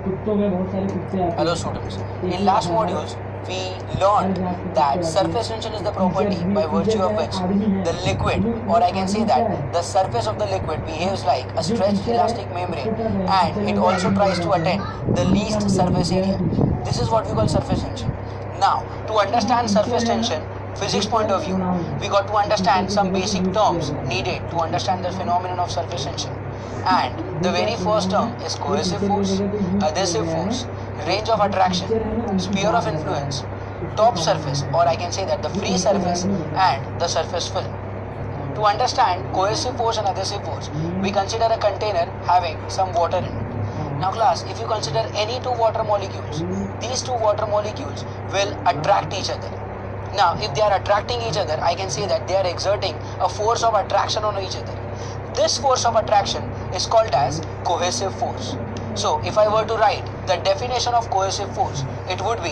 Hello students, in last modules we learned that surface tension is the property by virtue of which the liquid, or I can say that the surface of the liquid, behaves like a stretched elastic membrane, and it also tries to attain the least surface area. This is what we call surface tension. Now, to understand surface tension physics point of view, we got to understand some basic terms needed to understand the phenomenon of surface tension. And the very first term is cohesive force, adhesive force, range of attraction, sphere of influence, top surface, or I can say that the free surface, and the surface film. To understand cohesive force and adhesive force, we consider a container having some water in it. Now class, if you consider any two water molecules, these two water molecules will attract each other. Now, if they are attracting each other, I can say that they are exerting a force of attraction on each other. This force of attraction is called as cohesive force. So, if I were to write the definition of cohesive force, it would be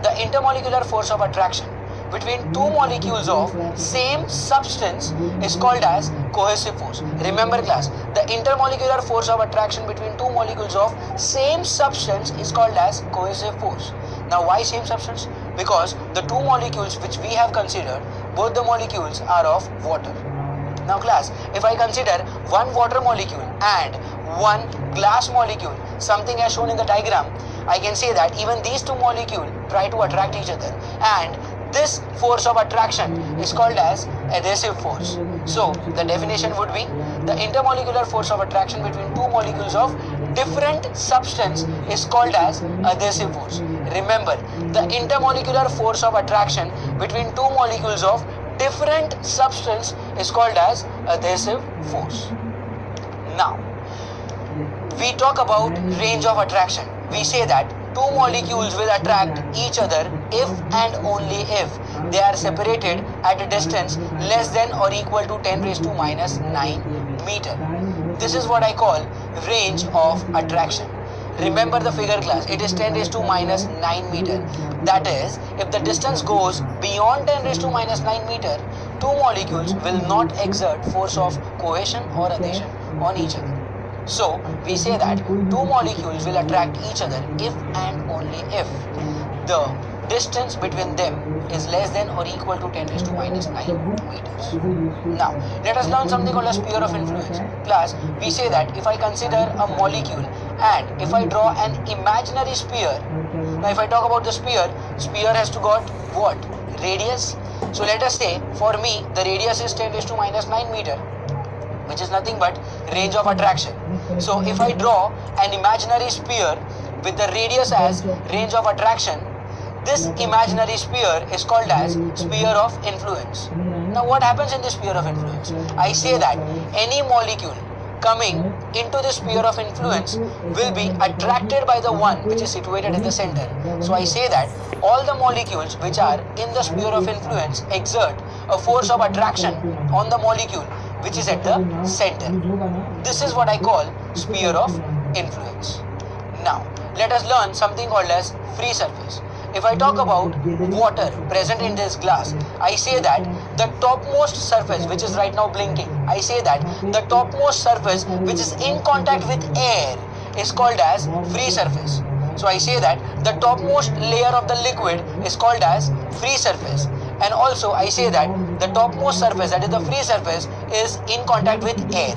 the intermolecular force of attraction between two molecules of same substance is called as cohesive force. Remember class, the intermolecular force of attraction between two molecules of same substance is called as cohesive force. Now why same substance? Because the two molecules which we have considered, both the molecules are of water. Now class, if I consider one water molecule and one glass molecule, something as shown in the diagram, I can say that even these two molecules try to attract each other, and this force of attraction is called as adhesive force. So the definition would be the intermolecular force of attraction between two molecules of different substance is called as adhesive force. Remember, the intermolecular force of attraction between two molecules of different substance is called as adhesive force. Now, we talk about range of attraction. We say that two molecules will attract each other if and only if they are separated at a distance less than or equal to 10 raised to minus 9 meter. This is what I call range of attraction. Remember the figure class, it is 10 raised to minus 9 meter. That is, if the distance goes beyond 10 raised to minus 9 meter, two molecules will not exert force of cohesion or adhesion on each other. So, we say that two molecules will attract each other if and only if the distance between them is less than or equal to 10 raised to minus 9 meters. Now, let us learn something called a sphere of influence. Class, we say that if I consider a molecule and if I draw an imaginary sphere, now if I talk about the sphere has to got what? Radius. So let us say for me the radius is 10 raised to minus 9 meter, which is nothing but range of attraction. So if I draw an imaginary sphere with the radius as range of attraction, this imaginary sphere is called as sphere of influence. Now what happens in this sphere of influence? I say that any molecule coming into the sphere of influence will be attracted by the one which is situated in the center. So I say that all the molecules which are in the sphere of influence exert a force of attraction on the molecule which is at the center. This is what I call sphere of influence. Now, let us learn something called as free surface. If I talk about water present in this glass, I say that the topmost surface, which is right now blinking, I say that the topmost surface which is in contact with air is called as free surface. So I say that the topmost layer of the liquid is called as free surface. And also I say that the topmost surface, that is the free surface, is in contact with air.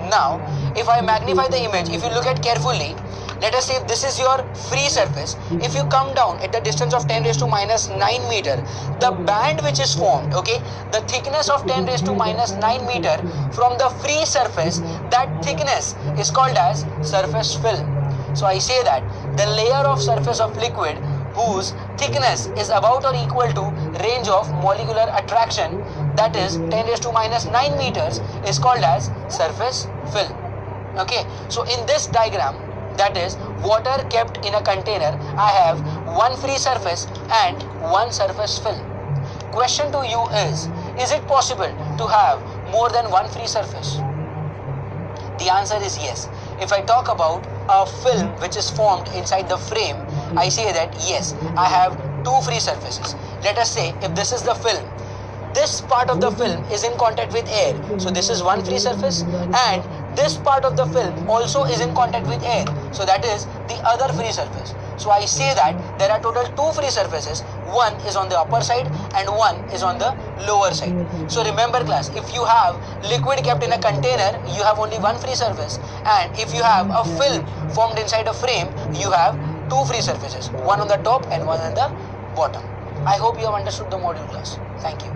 Now, if I magnify the image, if you look at carefully, let us say if this is your free surface. If you come down at the distance of 10 raised to minus 9 meter, the band which is formed, okay, the thickness of 10 raised to minus 9 meter from the free surface, that thickness is called as surface film. So I say that the layer of surface of liquid whose thickness is about or equal to range of molecular attraction, that is 10 raised to minus 9 meters, is called as surface film. Okay, so in this diagram, that is water kept in a container, I have one free surface and one surface film. Question to you is it possible to have more than one free surface? The answer is yes. If I talk about a film which is formed inside the frame, I say that yes, I have two free surfaces. Let us say if this is the film, this part of the film is in contact with air. So this is one free surface and this part of the film also is in contact with air. So that is the other free surface. So I say that there are total two free surfaces. One is on the upper side and one is on the lower side. So remember class, if you have liquid kept in a container, you have only one free surface. And if you have a film formed inside a frame, you have two free surfaces. One on the top and one on the bottom. I hope you have understood the module class. Thank you.